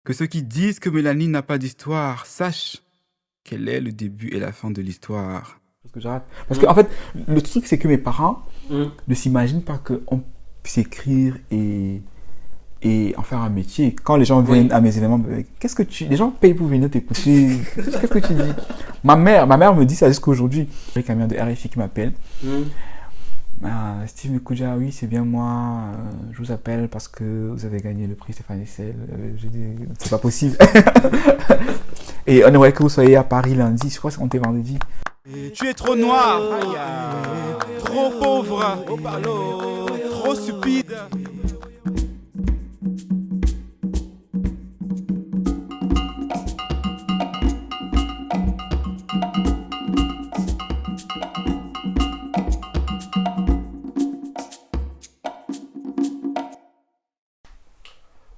Que ceux qui disent que Mélanie n'a pas d'histoire sachent quel est le début et la fin de l'histoire. Parce que j'arrête. Parce qu'en fait, le truc, c'est que mes parents ne s'imaginent pas qu'on puisse écrire et en faire un métier. Quand les gens viennent à mes événements, les gens payent pour venir t'écouter. Qu'est-ce que tu dis? Ma mère me dit ça jusqu'à aujourd'hui. Il y a quelqu'un de RFI qui m'appelle. Steve Mekouja, oui, c'est bien moi. Je vous appelle parce que vous avez gagné le prix Stéphane Hessel. J'ai dit, c'est pas possible. Et on aimerait que vous soyez à Paris lundi. Je crois que c'était vendredi. Tu es trop noir, trop pauvre, trop stupide.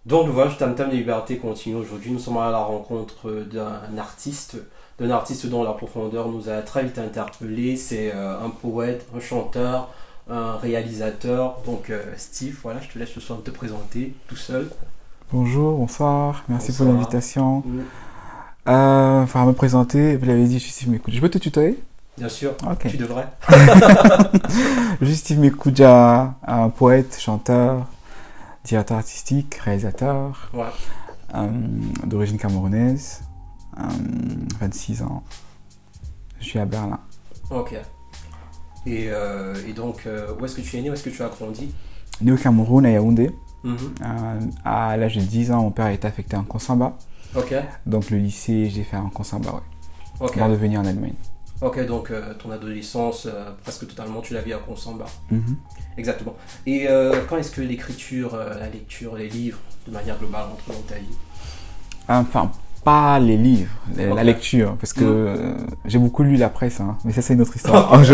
Donc voilà, Tam Tam de Liberté continue aujourd'hui. Nous sommes à la rencontre d'un artiste dont la profondeur nous a très vite interpellés. C'est un poète, un chanteur, un réalisateur. Donc Steve, voilà, je te laisse ce soir te présenter tout seul. Bonjour, bonsoir, merci pour l'invitation. Enfin, me présenter, vous l'avez dit, je suis Steve Mekouja. Je peux te tutoyer? Bien sûr, okay. Tu devrais. Je suis Steve Mekouja, un poète, chanteur, directeur artistique, réalisateur, d'origine camerounaise, 26 ans. Je suis à Berlin. Ok. Et donc, où est-ce que tu es né? Où est-ce que tu as grandi? Né au Cameroun, à Yaoundé. À l'âge de 10 ans, mon père a été affecté en Konsamba. Ok. Donc le lycée, j'ai fait en Konsamba, avant de venir en Allemagne. Ok, donc ton adolescence, presque totalement, tu l'as vu à Konsamba. Exactement. Et quand est-ce que l'écriture, la lecture, les livres, de manière globale, entrent dans ta vie? Enfin, pas les livres, la lecture, parce que j'ai beaucoup lu la presse, mais ça c'est une autre histoire. Je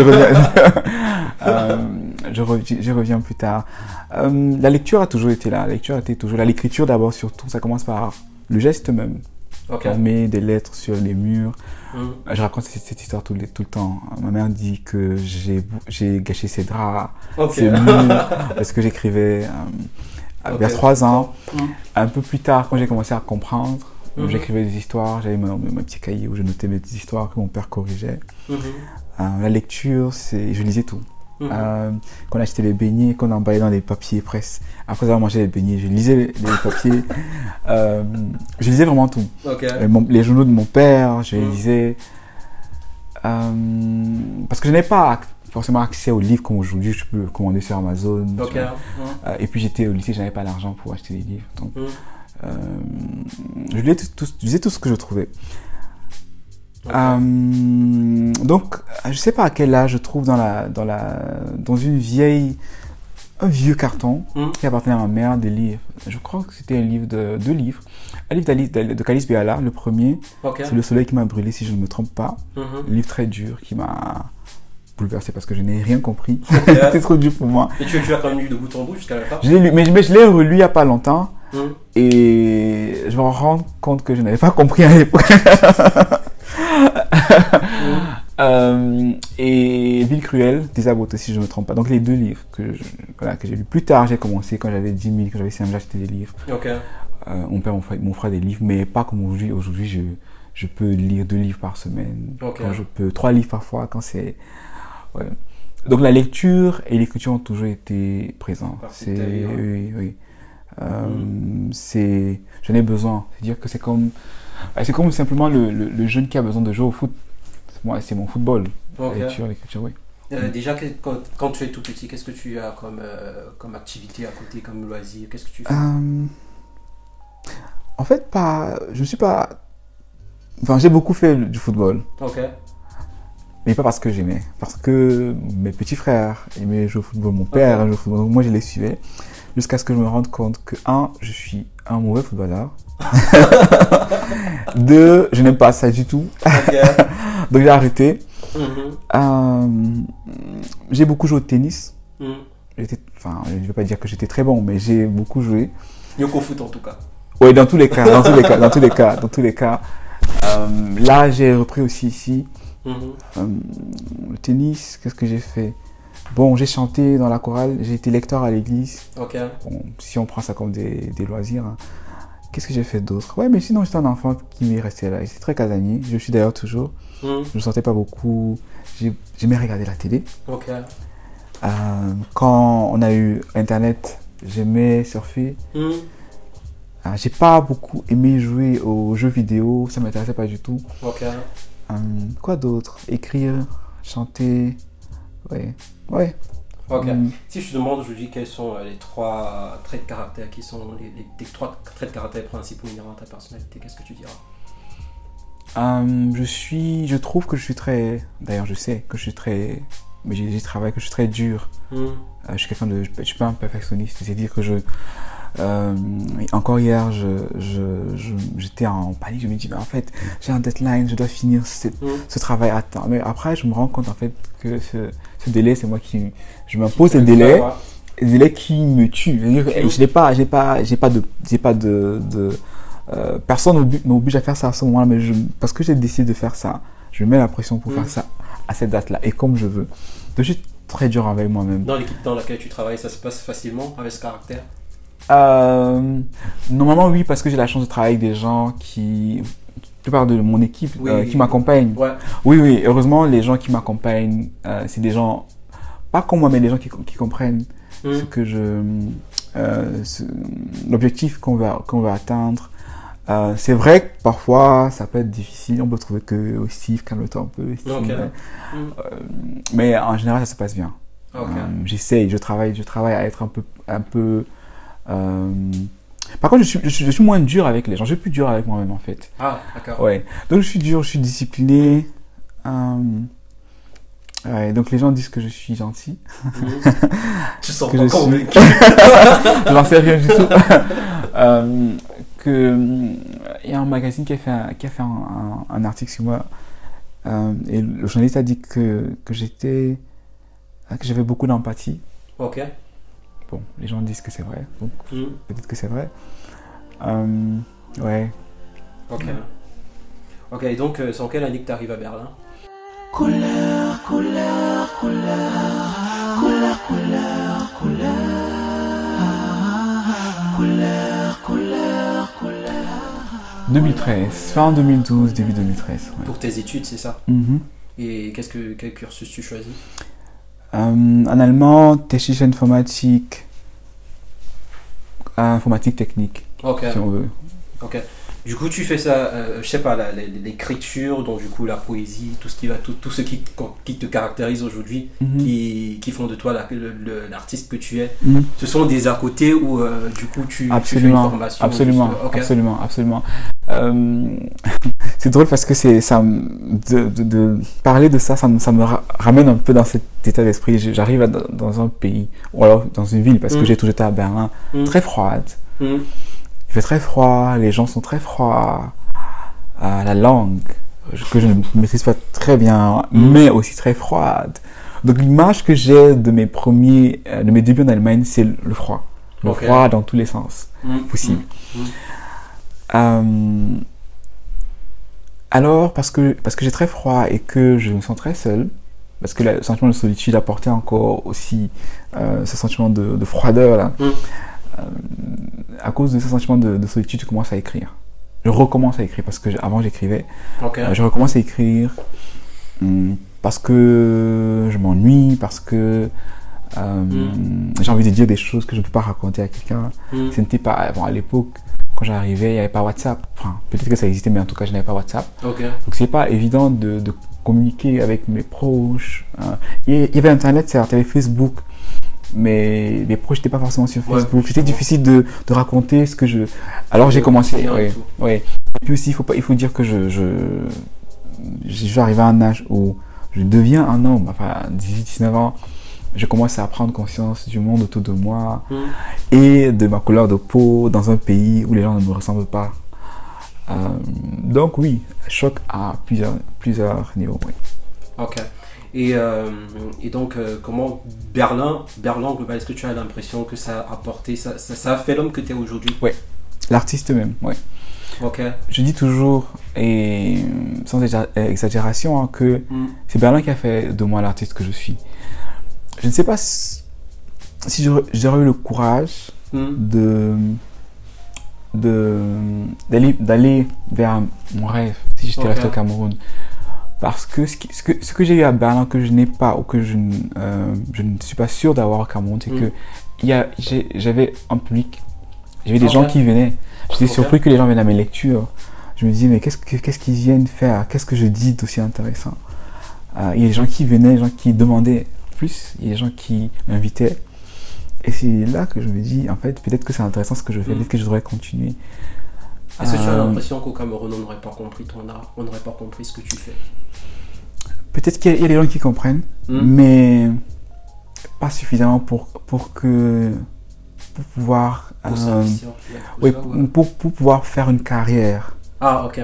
reviens plus tard. La lecture a toujours été là. La lecture était toujours là. L'écriture d'abord, surtout, ça commence par le geste même. On met des lettres sur les murs. Je raconte cette histoire tout le temps. Ma mère dit que j'ai gâché ses draps, ses murs, parce que j'écrivais vers 3 ans. Un peu plus tard, quand j'ai commencé à comprendre, j'écrivais des histoires. J'avais mon petit cahier où je notais mes histoires que mon père corrigeait. La lecture, je lisais tout. Quand on achetait les beignets, qu'on emballait dans les papiers presse. Après avoir mangé les beignets, je lisais les papiers. Je lisais vraiment tout. Les journaux de mon père, je les lisais. Parce que je n'avais pas forcément accès aux livres comme aujourd'hui, je peux commander sur Amazon. Et puis j'étais au lycée, je n'avais pas l'argent pour acheter des livres. Donc, je lisais tout ce que je trouvais. Donc, je sais pas à quel âge je trouve dans un vieux carton qui appartenait à ma mère, des livres. Je crois que c'était un livre deux livres. Un livre de Kaliss Béala, le premier. C'est Le soleil qui m'a brûlé, si je ne me trompe pas. Un livre très dur qui m'a bouleversé parce que je n'ai rien compris. C'était trop dur pour moi. Et tu l'as quand même lu de bout en bout jusqu'à la fin? Je l'ai lu, mais je l'ai relu il n'y a pas longtemps. Et je me rends compte que je n'avais pas compris à l'époque. Et Ville cruelle d'Isabeau, si je ne me trompe pas. Donc les deux livres que j'ai lus plus tard. J'ai commencé quand j'avais 10 000, quand j'avais 5 000, j'achetais des livres. Mon père m'offrait des livres, mais pas comme aujourd'hui. Aujourd'hui, je peux lire 2 livres par semaine. Quand je peux 3 livres parfois, quand c'est... Donc la lecture et l'écriture ont toujours été présents. Oui. J'en ai besoin. C'est-à-dire que c'est comme simplement le jeune qui a besoin de jouer au foot. Moi, c'est mon football. L'écriture, oui. Déjà, quand tu es tout petit, qu'est-ce que tu as comme activité à côté, comme loisir? Qu'est-ce que tu fais? En fait, je ne suis pas... Enfin, j'ai beaucoup fait du football. Mais pas parce que j'aimais. Parce que mes petits frères aimaient jouer au football. Mon père jouait au football. Donc moi, je les suivais. Jusqu'à ce que je me rende compte que, 1, je suis un mauvais footballeur. 2, je n'aime pas ça du tout. Donc j'ai arrêté. J'ai beaucoup joué au tennis. Je ne vais pas dire que j'étais très bon, mais j'ai beaucoup joué. Yoko foot en tout cas. Oui, dans tous les cas. Dans tous les cas. Là, j'ai repris aussi ici. Le tennis, qu'est-ce que j'ai fait? Bon, j'ai chanté dans la chorale, j'ai été lecteur à l'église. Ok. Bon, si on prend ça comme des loisirs. Hein. Qu'est-ce que j'ai fait d'autre? Ouais, mais sinon, j'étais un enfant qui m'est resté là. J'étais très casanier. Je suis d'ailleurs toujours. Je ne me sentais pas beaucoup. J'aimais regarder la télé. Ok. Quand on a eu Internet, j'aimais surfer. J'ai pas beaucoup aimé jouer aux jeux vidéo. Ça m'intéressait pas du tout. Ok. Quoi d'autre? Écrire, chanter. Ouais. Ok. Si je te demande aujourd'hui quels sont les 3 traits de caractère qui sont les 3 traits de caractère principaux inhérents à ta personnalité, qu'est-ce que tu diras? Je trouve que je suis très. D'ailleurs, je sais que je suis très. Mais j'y travaille, que je suis très dur. Je suis quelqu'un de. Je suis pas un perfectionniste. C'est-à-dire que encore hier, j'étais en panique. Je me dis, mais en fait, j'ai un deadline, je dois finir ce travail à temps. Mais après, je me rends compte en fait que ce délai, c'est moi qui. Je m'impose ces délais qui me tuent. Je n'ai pas de personne m'oblige à faire ça à ce moment-là, mais parce que j'ai décidé de faire ça, je mets la pression pour faire ça à cette date-là et comme je veux. Donc, je suis très dur avec moi-même. Dans l'équipe dans laquelle tu travailles, ça se passe facilement avec ce caractère? Normalement, oui, parce que j'ai la chance de travailler avec des gens qui. La plupart de mon équipe qui m'accompagnent. Ouais. Oui, heureusement, les gens qui m'accompagnent, c'est des gens, pas comme moi, mais des gens qui comprennent ce que l'objectif qu'on va atteindre. C'est vrai que parfois ça peut être difficile, on peut trouver que Steve, calme-toi un peu. Steve, Okay. Mais en général ça se passe bien. Okay. J'essaye, je travaille à être un peu. Par contre je suis moins dur avec les gens, je suis plus dur avec moi-même en fait. Ah, d'accord. Ouais. Donc je suis dur, je suis discipliné. Ouais, donc les gens disent que je suis gentil. Tu sens pas convaincu. Je n'en sais rien du tout. Il y a un magazine qui a fait un article sur moi et le journaliste a dit que j'avais beaucoup d'empathie. Ok. Bon, les gens disent que c'est vrai, donc peut-être que c'est vrai. Ouais. Ok, et donc c'est en quelle année que tu arrives à Berlin? Couleur, couleur, couleur, couleur, couleur, couleur, couleur, couleur, couleur. 2013, fin 2012, début 2013. Ouais. Pour tes études, c'est ça? Mm-hmm. Et quel cursus tu choisis? En allemand, Technische Informatik, informatique technique, si on veut. Ok. Du coup, tu fais ça, je sais pas, l'écriture, donc du coup la poésie, tout ce qui te caractérise aujourd'hui, qui font de toi l'artiste que tu es. Ce sont des à côté où du coup tu fais une formation. Absolument, okay. absolument. C'est drôle parce que de parler de ça me ramène un peu dans cet état d'esprit. J'arrive dans un pays, ou alors dans une ville, parce que j'ai toujours été à Berlin, très froide. Il fait très froid, les gens sont très froids, la langue que je ne maîtrise pas très bien, mais aussi très froide. Donc l'image que j'ai de mes débuts en Allemagne, c'est le froid. Le froid dans tous les sens possibles. Alors, parce que j'ai très froid et que je me sens très seul, parce que le sentiment de solitude apportait encore aussi ce sentiment de froideur là. À cause de ce sentiment de solitude, je commence à écrire. Je recommence à écrire parce que avant j'écrivais. Je recommence à écrire parce que je m'ennuie, parce que j'ai envie de dire des choses que je ne peux pas raconter à quelqu'un. Ce n'était pas à l'époque. Quand j'arrivais, il n'y avait pas WhatsApp. Enfin, peut-être que ça existait, mais en tout cas, je n'avais pas WhatsApp. Donc, c'est pas évident de communiquer avec mes proches. Il y avait Internet, certes, il y avait Facebook. Mais les proches n'étaient pas forcément sur Facebook. C'était difficile de raconter ce que je. Alors j'ai commencé. Et puis aussi, il faut dire que je suis arrivé à un âge où je deviens un homme. Enfin, 18-19 ans, je commence à prendre conscience du monde autour de moi et de ma couleur de peau dans un pays où les gens ne me ressemblent pas. Donc oui, choc à plusieurs niveaux. Oui. Ok. Et donc, comment Berlin global, est-ce que tu as l'impression que ça a apporté, ça a fait l'homme que tu es aujourd'hui? Oui, l'artiste même, oui. Ok. Je dis toujours, et sans exagération, hein, que c'est Berlin qui a fait de moi l'artiste que je suis. Je ne sais pas si j'aurais eu le courage de d'aller vers mon rêve si j'étais resté au Cameroun. Parce que ce que j'ai eu à Berlin que je n'ai pas ou que je ne suis pas sûr d'avoir au Cameroun, c'est que j'avais un public, j'avais des gens qui venaient. J'étais surpris que les gens viennent à mes lectures. Je me disais mais qu'est-ce qu'ils viennent faire? Qu'est-ce que je dis d'aussi intéressant? Il y a des gens qui venaient, des gens qui demandaient plus, il y a des gens qui m'invitaient. Et c'est là que je me dis, en fait, peut-être que c'est intéressant ce que je fais, peut-être que je devrais continuer. Est-ce que tu as l'impression qu'au Cameroun, on n'aurait pas compris ton art, on n'aurait pas compris ce que tu fais? Peut-être qu'il y a des gens qui comprennent, mais pas suffisamment pour pouvoir... pour pouvoir faire une carrière. Ah, ok.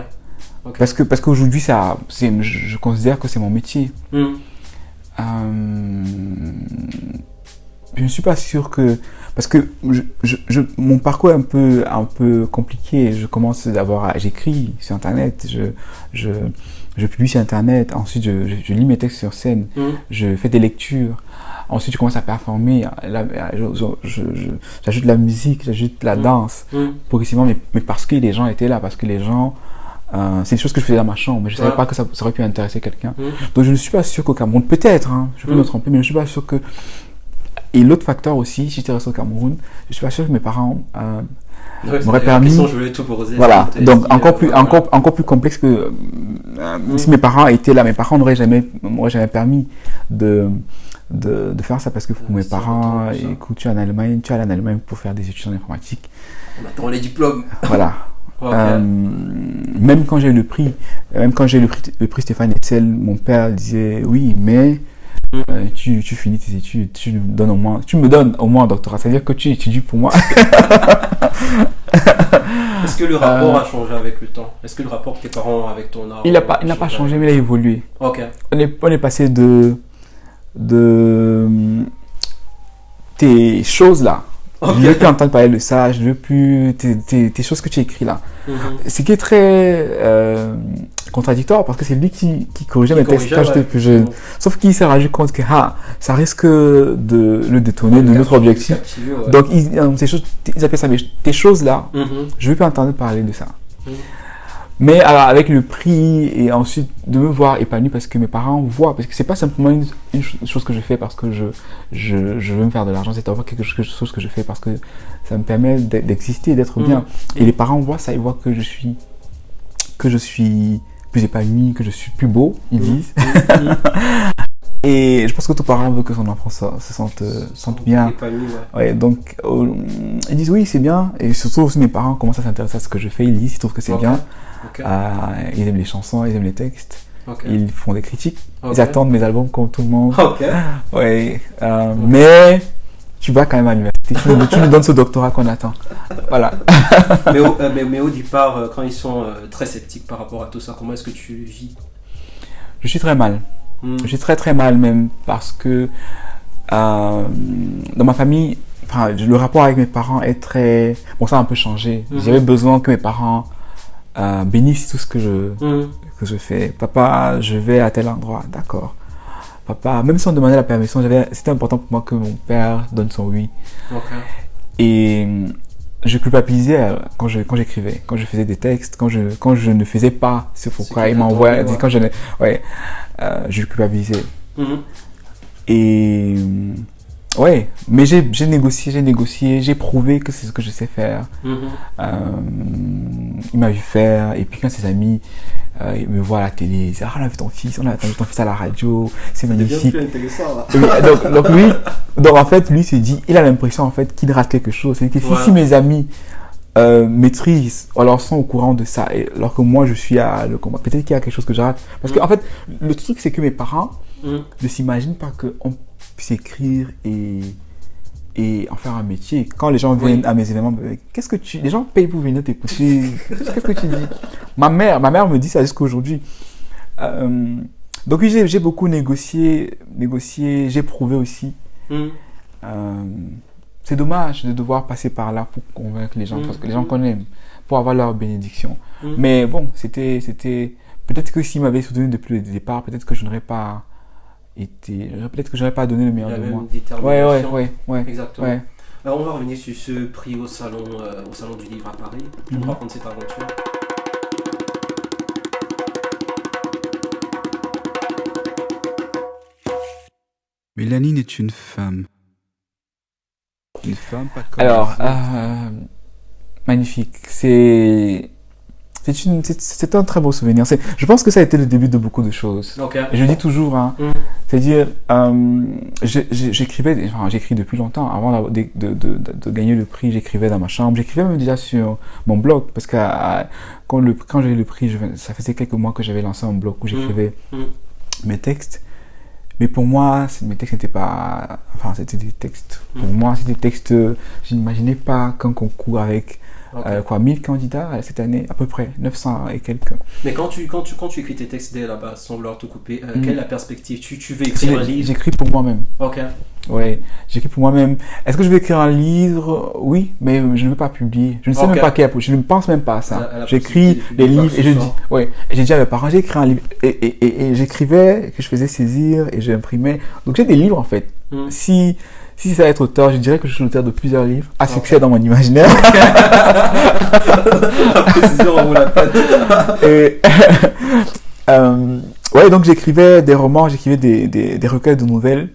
Parce qu'aujourd'hui, je considère que c'est mon métier. Je ne suis pas sûr que... Parce que mon parcours est un peu compliqué. Je commence d'abord j'écris sur Internet, je publie sur Internet, ensuite je lis mes textes sur scène, je fais des lectures, ensuite je commence à performer, j'ajoute de la musique, j'ajoute de la danse, progressivement, mais parce que les gens étaient là, parce que les gens... c'est des choses que je faisais dans ma chambre, mais je ne savais pas que ça aurait pu intéresser quelqu'un. Donc je ne suis pas sûr qu'au Cameroun, peut-être, je peux me tromper, mais je ne suis pas sûr que... Et l'autre facteur aussi, si j'étais resté au Cameroun, je ne suis pas sûr que mes parents m'auraient permis... je voulais tout poser, voilà, donc encore plus complexe que... Si mes parents étaient là, mes parents m'auraient jamais permis de faire ça, parce que pour mes parents, écoute, tu es en Allemagne, tu es allé en Allemagne pour faire des études en informatique. On attend les diplômes. Voilà. Même quand j'ai eu le prix, le prix Stéphane Hessel, mon père disait oui, mais tu finis tes études, tu me donnes au moins un doctorat, c'est-à-dire que tu étudies pour moi. Est-ce que le rapport a changé avec le temps? Est-ce que le rapport que tes parents ont avec ton art? Il n'a pas changé, mais il a évolué. Ok. On est passé de tes choses là. Okay. Je ne veux plus entendre parler de ça, je ne veux plus tes choses que tu écris là. Ce qui est très contradictoire, parce que c'est lui qui corrigeait mes textes quand j'étais plus jeune. Sauf qu'il s'est rendu compte que ça risque de le détourner de notre objectif. Donc ces choses, ils appellent ça tes choses là, je ne veux plus entendre parler de ça. Mais alors, avec le prix et ensuite de me voir épanoui, parce que mes parents voient, parce que c'est pas simplement une chose que je fais parce que je veux me faire de l'argent, c'est d'abord quelque chose que je fais parce que ça me permet d'exister, d'être bien. Et les parents voient ça, ils voient que je suis plus épanoui, que je suis plus beau, ils disent. Et je pense que tout parent veut que son enfant se sente bien. Épanoui, ouais, donc ils disent oui, c'est bien. Et surtout aussi mes parents commencent à s'intéresser à ce que je fais, ils lisent, ils trouvent que c'est bien. Ils aiment les chansons, ils aiment les textes, ils font des critiques, ils attendent mes albums comme tout le monde. Mais tu vas quand même à l'université, tu nous donnes ce doctorat qu'on attend. Voilà. mais au départ, quand ils sont très sceptiques par rapport à tout ça, comment est-ce que tu vis? Je suis très mal. Je suis très très mal même, parce que dans ma famille, le rapport avec mes parents est très... Bon, ça a un peu changé. J'avais besoin que mes parents bénissent tout ce que je fais. Papa, je vais à tel endroit, d'accord. Papa, même sans demander la permission, c'était important pour moi que mon père donne son oui. Et je culpabilisais quand j'écrivais, quand je faisais des textes, quand je ne faisais pas ce pourquoi il m'envoyait, quand je culpabilisais. Et ouais, mais j'ai négocié, j'ai prouvé que c'est ce que je sais faire. Il m'a vu faire, et puis quand ses amis me voient à la télé, ils disent on a vu ton fils à la radio, c'est magnifique. Donc en fait, lui se dit, il a l'impression en fait qu'il rate quelque chose. C'est que si mes amis maîtrisent, alors sont au courant de ça, alors que moi je suis à le combat, peut-être qu'il y a quelque chose que je rate. Parce que en fait, le truc c'est que mes parents ne s'imaginent pas qu'on puisse écrire et en faire un métier. Quand les gens viennent à mes événements, les gens payent pour venir t'écouter. Qu'est-ce que tu dis? Ma mère me dit ça jusqu'à aujourd'hui. Donc oui, j'ai beaucoup négocié, j'ai prouvé aussi. C'est dommage de devoir passer par là pour convaincre les gens, parce que les gens qu'on aime, pour avoir leur bénédiction. Mais bon, c'était peut-être que s'ils m'avaient soutenu depuis le départ, peut-être que je n'aurais pas donné le meilleur de moi. Ouais. Exactement. Alors, on va revenir sur ce prix au salon du livre à Paris. Tu nous racontes cette aventure. Mélanine est une femme. Une femme pas comme alors, magnifique. C'est un très beau souvenir. Je pense que ça a été le début de beaucoup de choses. Okay. Et je dis toujours, hein, c'est-à-dire, j'écrivais, enfin, j'écris depuis longtemps. Avant de gagner le prix, j'écrivais dans ma chambre. J'écrivais même déjà sur mon blog. Parce que quand j'ai eu le prix, ça faisait quelques mois que j'avais lancé un blog où j'écrivais mes textes. Mais pour moi, mes textes n'étaient pas... Enfin, c'était des textes... Pour moi, c'était des textes... Je n'imaginais pas qu'un concours avec 1000 candidats cette année, à peu près, 900 et quelques. Mais quand tu écris tes textes dès là-bas, sans vouloir te couper, quelle est la perspective? Tu veux écrire un livre? J'écris pour moi-même. Ok. Oui, j'écris pour moi-même. Est-ce que je vais écrire un livre? Oui, mais je ne veux pas publier. Je ne sais même pas je ne pense même pas à ça. J'écris des livres et je dis, ouais, j'ai dit à mes parents, j'ai écrit un livre et j'écrivais, que je faisais saisir et j'imprimais. Donc j'ai des livres en fait. Si ça va être auteur, je dirais que je suis l'auteur de plusieurs livres à succès dans mon imaginaire. Précision, on vaut la peine. Ouais, donc j'écrivais des romans, j'écrivais des recueils de nouvelles.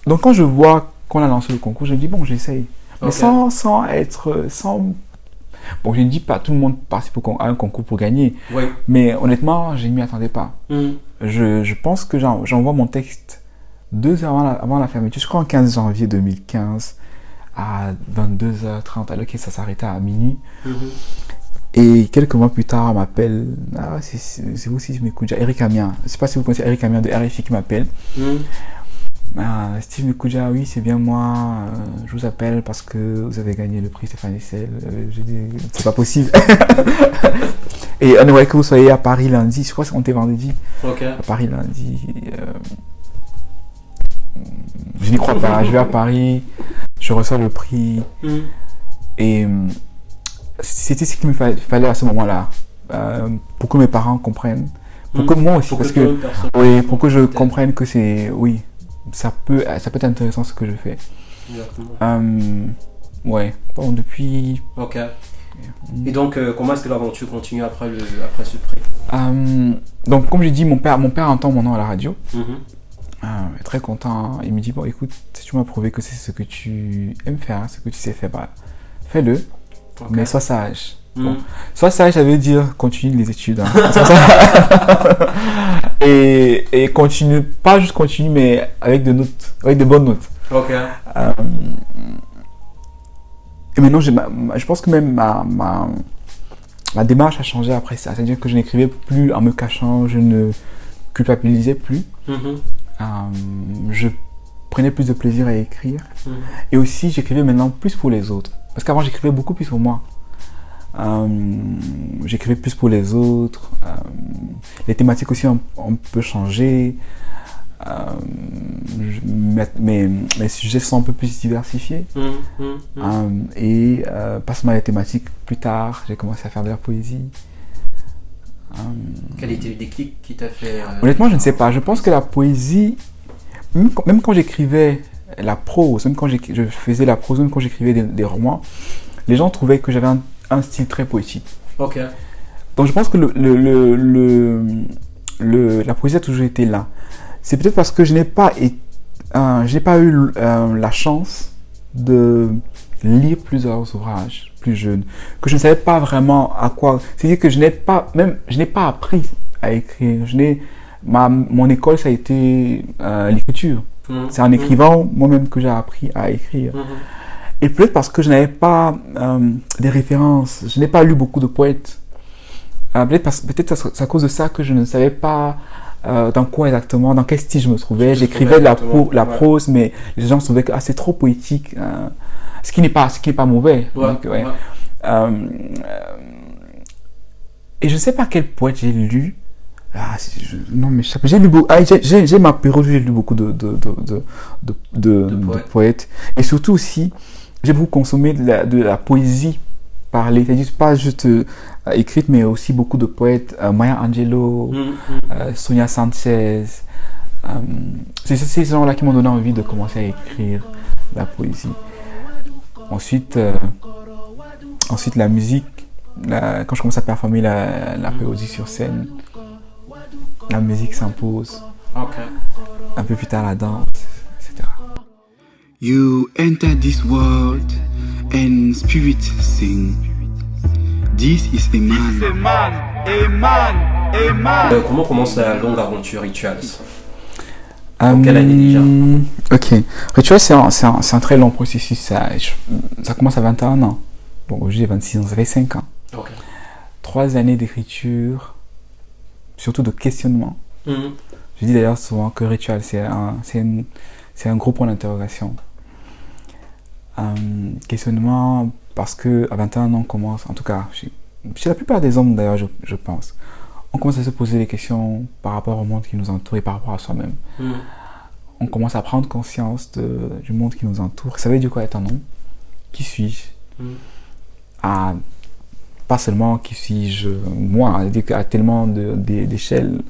Donc quand je vois qu'on a lancé le concours, je me dis bon, j'essaye. Mais sans bon, je ne dis pas tout le monde participe à un concours pour gagner. Ouais. Mais honnêtement, je ne m'y attendais pas. Je pense que j'envoie mon texte 2 heures avant la fermeture. Je crois en 15 janvier 2015 à 22h30, alors que ça s'arrêtait à minuit. Et quelques mois plus tard, on m'appelle, c'est vous si je m'écoute, Eric Amiens. Je ne sais pas si vous connaissez Eric Amiens de RFI qui m'appelle. Steve Mekouja, oui, c'est bien moi. Je vous appelle parce que vous avez gagné le prix Stéphane Hessel. J'ai dit, c'est pas possible. Et on aimerait que vous soyez à Paris lundi. Je crois que c'était vendredi. À Paris lundi. Je n'y crois pas. Je vais à Paris. Je reçois le prix. Et c'était ce qu'il me fallait à ce moment-là. Pour que mes parents comprennent. Pour que moi aussi. Parce que, oui, pour que je comprenne que c'est. Oui. Ça peut être intéressant ce que je fais. Ouais. Bon, depuis. Ok. Et donc, comment est-ce que l'aventure continue après ce prix? Donc, comme j'ai dit, mon père entend mon nom à la radio. Il est très content. Il me dit bon, écoute, si tu m'as prouvé que c'est ce que tu aimes faire, ce que tu sais faire, bah, fais-le. Mais sois sage. Bon. Sois sage, ça veut dire continue les études. Hein. et continue, pas juste continue, mais avec des notes, avec des bonnes notes. Et maintenant, je pense que même ma démarche a changé après ça. C'est-à-dire que je n'écrivais plus en me cachant, je ne culpabilisais plus. Je prenais plus de plaisir à écrire. Et aussi, j'écrivais maintenant plus pour les autres. Parce qu'avant, j'écrivais beaucoup plus pour moi. J'écrivais plus pour les autres. Les thématiques aussi ont peu changé. Mes sujets sont un peu plus diversifiés. Et pas seulement les thématiques, plus tard, j'ai commencé à faire de la poésie. Quel était le déclic qui t'a fait... Honnêtement, je ne sais pas. Je pense que la poésie, même quand j'écrivais la prose, même quand je faisais la prose, même quand j'écrivais des romans, les gens trouvaient que j'avais un style très poétique. Donc je pense que la poésie a toujours été là. C'est peut-être parce que je n'ai pas eu la chance de lire plusieurs ouvrages plus jeunes, que je ne savais pas vraiment à quoi. C'est-à-dire que je n'ai pas appris à écrire. Mon école, ça a été l'écriture. C'est en écrivant moi-même que j'ai appris à écrire. Et peut-être parce que je n'avais pas des références, je n'ai pas lu beaucoup de poètes. Peut-être c'est à cause de ça que je ne savais pas dans quoi exactement, dans quel style je me trouvais. J'écrivais de la prose, mais les gens se trouvaient que c'est trop poétique, ce qui n'est pas mauvais. Et je ne sais pas quel poète j'ai lu. J'ai lu beaucoup. J'ai ma période où j'ai lu beaucoup de poètes. Et surtout aussi, j'ai beaucoup consommé de la poésie parlée, c'est-à-dire pas juste écrite, mais aussi beaucoup de poètes, Maya Angelou, Sonia Sanchez, C'est ces gens-là qui m'ont donné envie de commencer à écrire la poésie. Ensuite la musique, quand je commence à performer la poésie sur scène, la musique s'impose. Okay. Un peu plus tard, la danse, etc. You enter this world and spirit sing. This is a man. Comment commence la longue aventure Rituals? En quelle année déjà? Ok. Rituals, c'est un très long processus. Ça commence à 21 ans. Bon, aujourd'hui j'ai 26 ans, ça fait 5 ans. Okay. 3 années d'écriture, surtout de questionnement. Je dis d'ailleurs souvent que Rituals, c'est un gros point d'interrogation. Questionnement parce qu'à 21 ans, on commence, en tout cas, chez la plupart des hommes d'ailleurs, je pense, on commence à se poser des questions par rapport au monde qui nous entoure et par rapport à soi-même. On commence à prendre conscience du monde qui nous entoure. Ça veut dire quoi être un homme? Qui suis-je? Pas seulement qui suis-je moi, à tellement d'échelles.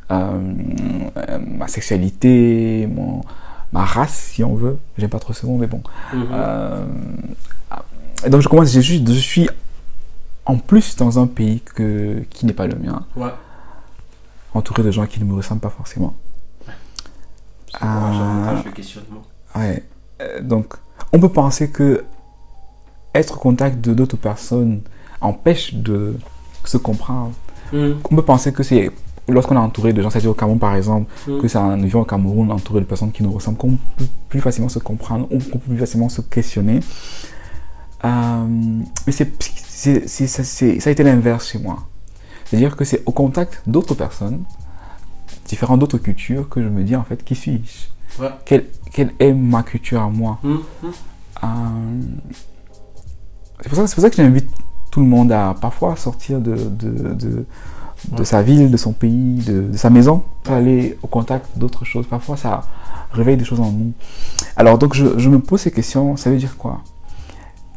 Ma sexualité, ma race, si on veut. J'aime pas trop ce mot, mais bon. Donc je suis en plus dans un pays qui n'est pas le mien. Ouais. Entouré de gens qui ne me ressemblent pas forcément. Le questionnement. Ouais. Donc, on peut penser que être au contact d'autres personnes empêche de se comprendre. On peut penser que c'est lorsqu'on est entouré de gens, c'est-à-dire au Cameroun par exemple, que c'est un vivant au Cameroun entouré de personnes qui nous ressemblent, qu'on peut plus facilement se comprendre, ou qu'on peut plus facilement se questionner. Mais ça a été l'inverse chez moi. C'est-à-dire que c'est au contact d'autres personnes, différentes d'autres cultures, que je me dis en fait, qui suis-je? Ouais. Quelle est ma culture à moi? C'est pour ça que j'invite tout le monde à parfois sortir de sa ville, de son pays, de sa maison, pour aller au contact d'autres choses. Parfois, ça réveille des choses en nous. Alors, donc, je me pose ces questions, ça veut dire quoi?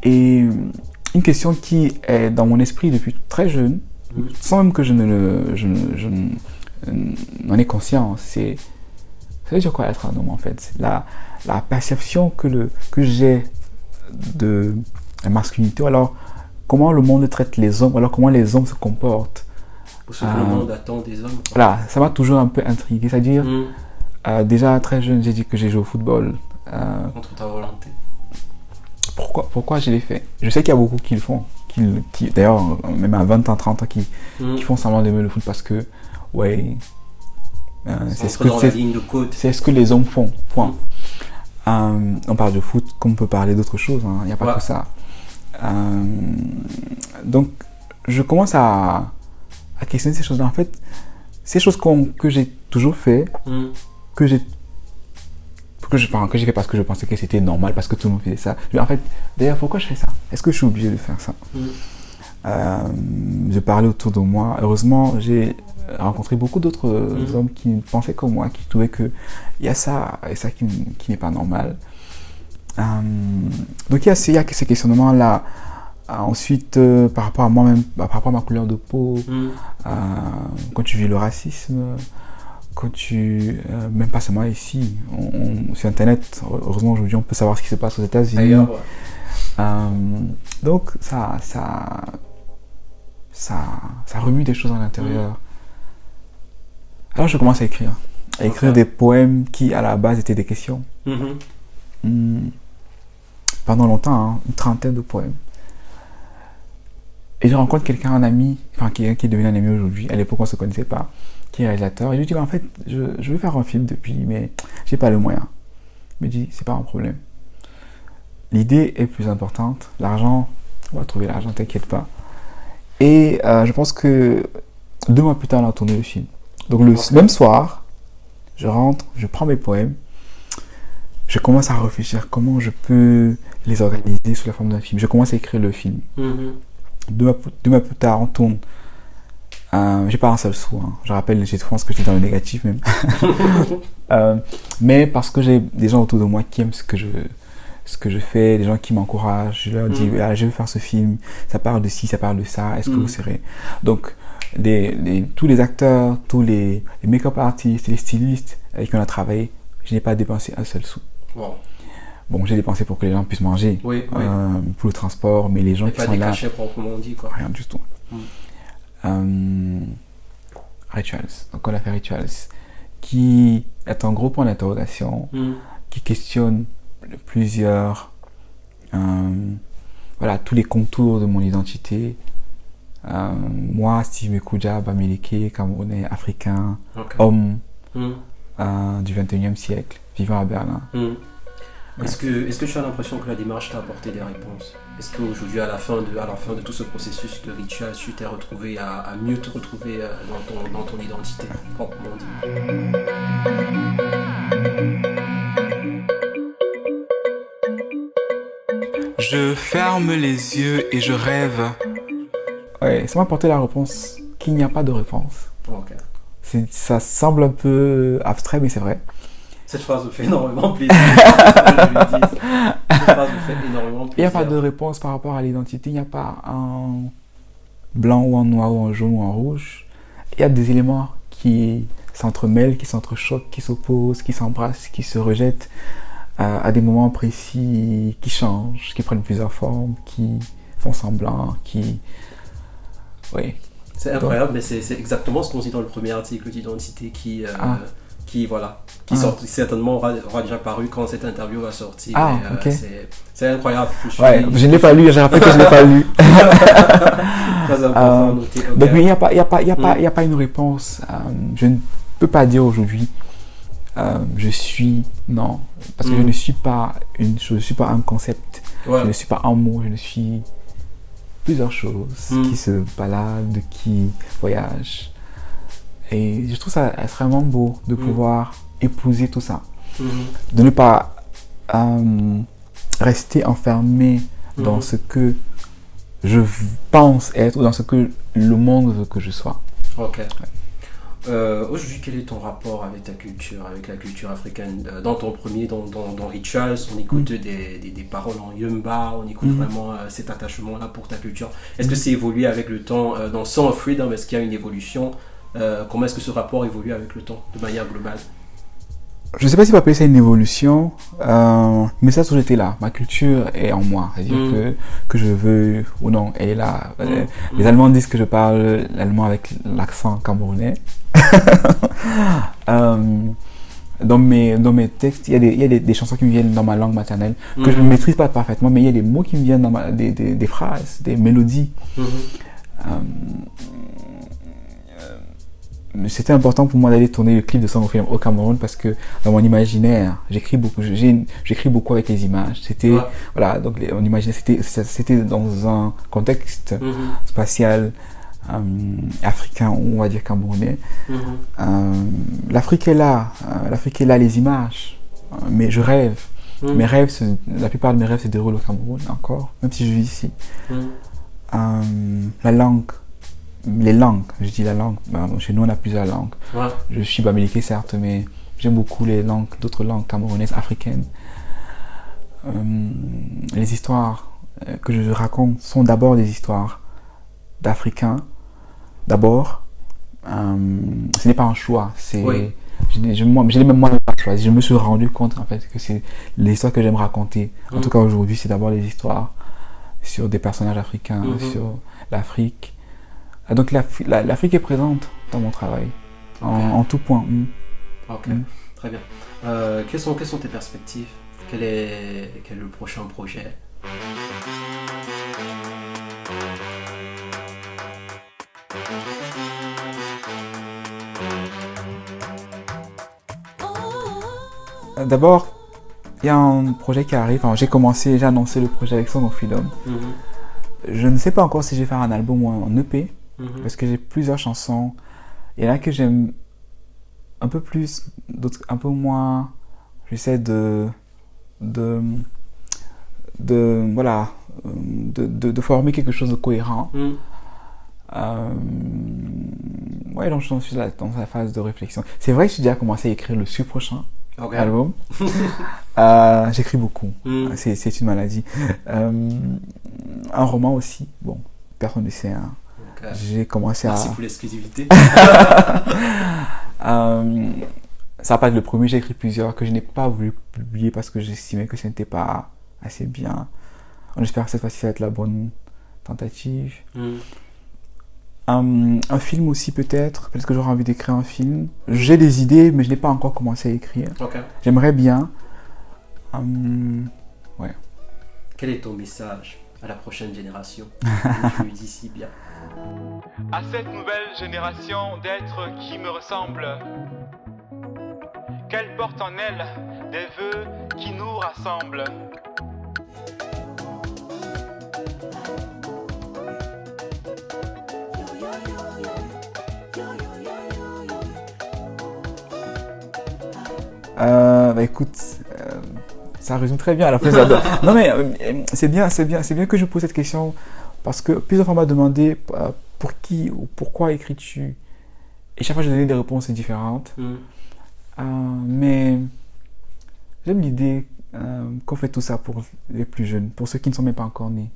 Et une question qui est dans mon esprit depuis très jeune, sans même que je n'en ai conscience, ça veut dire quoi être un homme en fait? C'est la perception que j'ai de la masculinité, alors comment le monde traite les hommes, alors comment les hommes se comportent. Ou ce que le monde attend des hommes. Voilà, ça m'a toujours un peu intrigué, c'est-à-dire, déjà très jeune, j'ai dit que j'ai joué au football. Contre ta volonté. Pourquoi je l'ai fait? Je sais qu'il y a beaucoup qui le font, qui d'ailleurs, même à 20 ans, 30 ans, qui font semblant d'aimer le foot parce que, ouais, c'est ce que les hommes font, point. On parle de foot comme on peut parler d'autres choses, il n'y a pas que ça. Donc, je commence à questionner ces choses-là. En fait, ces choses que j'ai toujours fait, que j'ai fait parce que je pensais que c'était normal, parce que tout le monde faisait ça. Mais en fait, d'ailleurs, pourquoi je fais ça? Est-ce que je suis obligé de faire ça? Je parlais autour de moi. Heureusement, j'ai rencontré beaucoup d'autres hommes qui pensaient comme moi, qui trouvaient qu'il y a ça et ça qui n'est pas normal. Donc il y a ces questionnements-là. Ensuite, par rapport à moi-même, par rapport à ma couleur de peau, quand tu vis le racisme, quand même pas seulement ici, sur Internet, heureusement aujourd'hui on peut savoir ce qui se passe aux États-Unis. Donc ça remue des choses à l'intérieur. Alors je commence à écrire des poèmes qui à la base étaient des questions. Pendant longtemps, une trentaine de poèmes. Et je rencontre quelqu'un, un ami, qui est devenu un ami aujourd'hui. À l'époque, on ne se connaissait pas, qui est réalisateur. Et je lui dis, en fait, je veux faire un film depuis, mais j'ai pas le moyen. Il me dit, c'est pas un problème. L'idée est plus importante. L'argent, on va trouver l'argent, t'inquiète pas. Et je pense que 2 mois plus tard, on a tourné le film. Donc le même soir, je rentre, je prends mes poèmes, je commence à réfléchir comment je peux les organiser sous la forme d'un film. Je commence à écrire le film. 2 mois plus tard, on tourne. J'ai pas un seul sou. Je rappelle, je pense que j'étais dans le négatif même. Mais parce que j'ai des gens autour de moi qui aiment ce que ce que je fais, les gens qui m'encouragent. Je leur dis, je veux faire ce film, ça parle de ci, ça parle de ça, est-ce que vous serez... Donc, tous les acteurs, tous les make-up artistes, les stylistes avec qui on a travaillé, je n'ai pas dépensé un seul sou. Wow. Bon, j'ai dépensé pour que les gens puissent manger, pour le transport, mais les gens qui sont là... pas des cachets proprement dit, quoi. Rien du tout. Rituals. Donc on a fait Rituals, qui est un gros point d'interrogation, qui questionne plusieurs... tous les contours de mon identité. Moi, Steve Mekouja, Bamileke, Camerounais, Africain, homme du 21e siècle, vivant à Berlin. Est-ce que tu as l'impression que la démarche t'a apporté des réponses? Est-ce qu'aujourd'hui, à la fin de tout ce processus de Rituals, tu t'es retrouvé à mieux te retrouver dans ton identité, proprement dit? Je ferme les yeux et je rêve. Ouais, ça m'a apporté la réponse qu'il n'y a pas de réponse. Ok. Ça semble un peu abstrait, mais c'est vrai. Cette phrase me fait énormément plaisir. Cette phrase me fait énormément plaisir. Il n'y a pas de réponse par rapport à l'identité. Il n'y a pas un blanc ou un noir ou un jaune ou un rouge. Il y a des éléments qui s'entremêlent, qui s'entrechoquent, qui s'opposent, qui s'embrassent, qui se rejettent à des moments précis, qui changent, qui prennent plusieurs formes, qui font semblant, qui... Oui. C'est incroyable, mais c'est exactement ce qu'on dit dans le premier article d'identité qui certainement aura déjà paru quand cette interview va sortir. Ok. C'est incroyable. Je ne l'ai pas lu, j'ai rappelé que je ne l'ai pas lu. Très important à noter. Okay. Donc, mais il n'y a pas une réponse. Je ne peux pas dire aujourd'hui je suis, non. Parce que je ne suis pas une chose, je ne suis pas un concept, je ne suis pas un mot, je ne suis plusieurs choses qui se baladent, qui voyagent. Et je trouve ça extrêmement beau de pouvoir épouser tout ça. De ne pas rester enfermé dans ce que je pense être ou dans ce que le monde veut que je sois. Ok. Aujourd'hui, quel est ton rapport avec ta culture, avec la culture africaine? Dans ton premier, dans Rituals, on écoute des paroles en Yumba, on écoute vraiment cet attachement-là pour ta culture. Est-ce que c'est évolué avec le temps? Dans Song of Freedom, est-ce qu'il y a une évolution? Comment est-ce que ce rapport évolue avec le temps, de manière globale? Je ne sais pas si on peut appeler ça une évolution, mais ça a toujours été là. Ma culture est en moi. C'est-à-dire que je veux ou non, elle est là. Les Allemands disent que je parle l'allemand avec l'accent camerounais. Dans mes textes, il y a des chansons qui me viennent dans ma langue maternelle, que je ne maîtrise pas parfaitement, mais il y a des mots qui me viennent dans des phrases, des mélodies. C'était important pour moi d'aller tourner le clip de Song of Freedom au Cameroun parce que dans mon imaginaire, j'écris beaucoup avec les images. C'était donc on imaginait c'était dans un contexte spatial africain ou on va dire camerounais. L'Afrique est là, les images, mais je rêve. La plupart de mes rêves se déroulent au Cameroun encore, même si je vis ici. La langue. Les langues, je dis la langue, chez nous on a plusieurs langues. Je suis bamileke certes, mais j'aime beaucoup les langues, d'autres langues camerounaises, africaines. Les histoires que je raconte sont d'abord des histoires d'Africains. D'abord, ce n'est pas un choix, je n'ai même moi pas choisi. Je me suis rendu compte en fait que c'est les histoires que j'aime raconter. En tout cas aujourd'hui, c'est d'abord les histoires sur des personnages africains, sur l'Afrique. Donc l'Afrique est présente dans mon travail, en tout point. Ok, très bien. Quelles sont tes perspectives? Quel est le prochain projet? D'abord, il y a un projet qui arrive. J'ai annoncé le projet avec Song of Freedom. Je ne sais pas encore si je vais faire un album ou un EP. Parce que j'ai plusieurs chansons. Il y en a que j'aime un peu plus, d'autres un peu moins. J'essaie de former quelque chose de cohérent. Donc je suis là dans la phase de réflexion. C'est vrai que j'ai déjà commencé à écrire le prochain album. J'écris beaucoup. C'est une maladie. Un roman aussi. Bon, personne ne sait. Hein. Okay. J'ai commencé Merci pour l'exclusivité. Ça va pas être le premier. J'ai écrit plusieurs que je n'ai pas voulu publier parce que j'estimais que ce n'était pas assez bien. J'espère que cette fois-ci ça va être la bonne tentative. Un film aussi peut-être que j'aurais envie d'écrire un film. J'ai des idées mais je n'ai pas encore commencé à écrire. Okay. J'aimerais bien. Ouais. Quel est ton message à la prochaine génération? Tu le dis si bien. À cette nouvelle génération d'êtres qui me ressemblent, qu'elle porte en elle des vœux qui nous rassemblent. Écoute, ça résume très bien à la fin. Non mais c'est bien que je pose cette question parce que plusieurs fois on m'a demandé pour qui ou pourquoi écris-tu, et chaque fois je donnais des réponses différentes. Mais j'aime l'idée qu'on fait tout ça pour les plus jeunes, pour ceux qui ne sont même pas encore nés,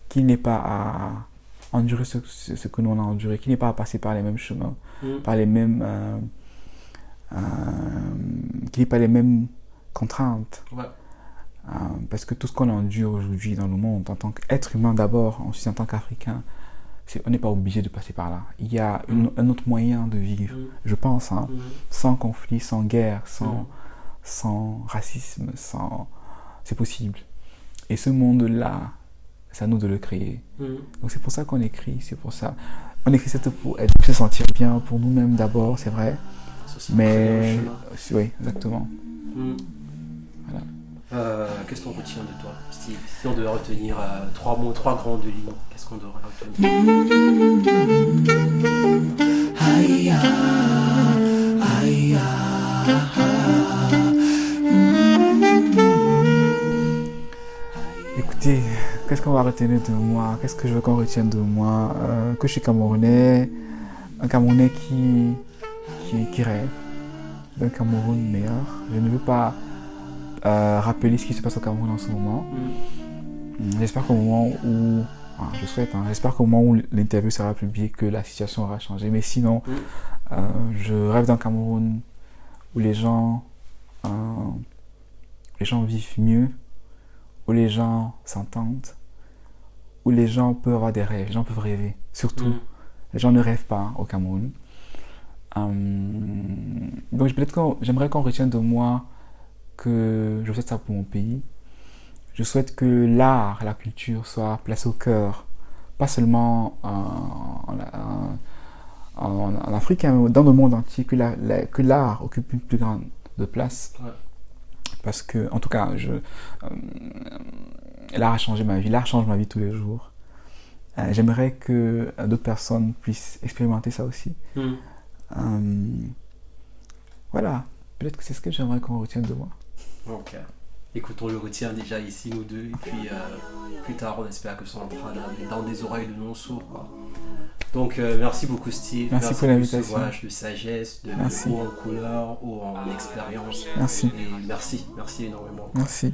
qui n'est pas à endurer ce que nous on a enduré, qui n'est pas à passer par les mêmes chemins, par les mêmes qui n'est pas les mêmes contraintes. Ouais. Parce que tout ce qu'on endure aujourd'hui dans le monde, en tant qu'être humain d'abord, ensuite en tant qu'Africain, on n'est pas obligé de passer par là. Il y a un autre moyen de vivre, je pense, hein, sans conflit, sans guerre, sans racisme, c'est possible. Et ce monde-là, c'est à nous de le créer. Donc c'est pour ça qu'on écrit, c'est pour ça. On écrit ça pour se sentir bien pour nous-mêmes d'abord, c'est vrai. Mais oui, exactement. Voilà. Qu'est-ce qu'on retient de toi, Steve? Si on devait retenir 3 mots, 3 grandes lignes, qu'est-ce qu'on devrait retenir? Écoutez, qu'est-ce qu'on va retenir de moi? Qu'est-ce que je veux qu'on retienne de moi? Que je suis Camerounais, un Camerounais qui rêve d'un Cameroun meilleur. Je ne veux pas rappeler ce qui se passe au Cameroun en ce moment. J'espère qu'au moment où j'espère qu'au moment où l'interview sera publiée, que la situation aura changé. Mais sinon, je rêve d'un Cameroun où les gens vivent mieux, où les gens s'entendent, où les gens peuvent avoir des rêves, les gens peuvent rêver. Surtout, les gens ne rêvent pas au Cameroun. Donc j'aimerais qu'on retienne de moi que je souhaite ça pour mon pays. Je souhaite que l'art, la culture soit placée au cœur, pas seulement en Afrique, mais dans le monde entier, que l'art occupe une plus grande place. Ouais. Parce que, en tout cas, l'art a changé ma vie, l'art change ma vie tous les jours. J'aimerais que d'autres personnes puissent expérimenter ça aussi. Voilà, peut-être que c'est ce que j'aimerais qu'on retienne de moi. Ok. Écoute, on le retient déjà ici, nous deux, et puis plus tard, on espère que ça entrera dans des oreilles de non-sourds. Donc, merci beaucoup, Steve. Merci pour l'invitation. Ce voyage de sagesse, de haut en couleur, haut en expérience. Merci. Et merci énormément. Merci.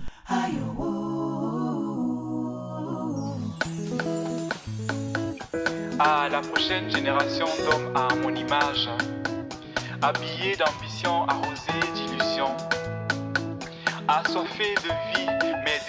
À la prochaine génération d'hommes à mon image, habillés d'ambition, arrosés d'illusions, assoiffés de vie, mais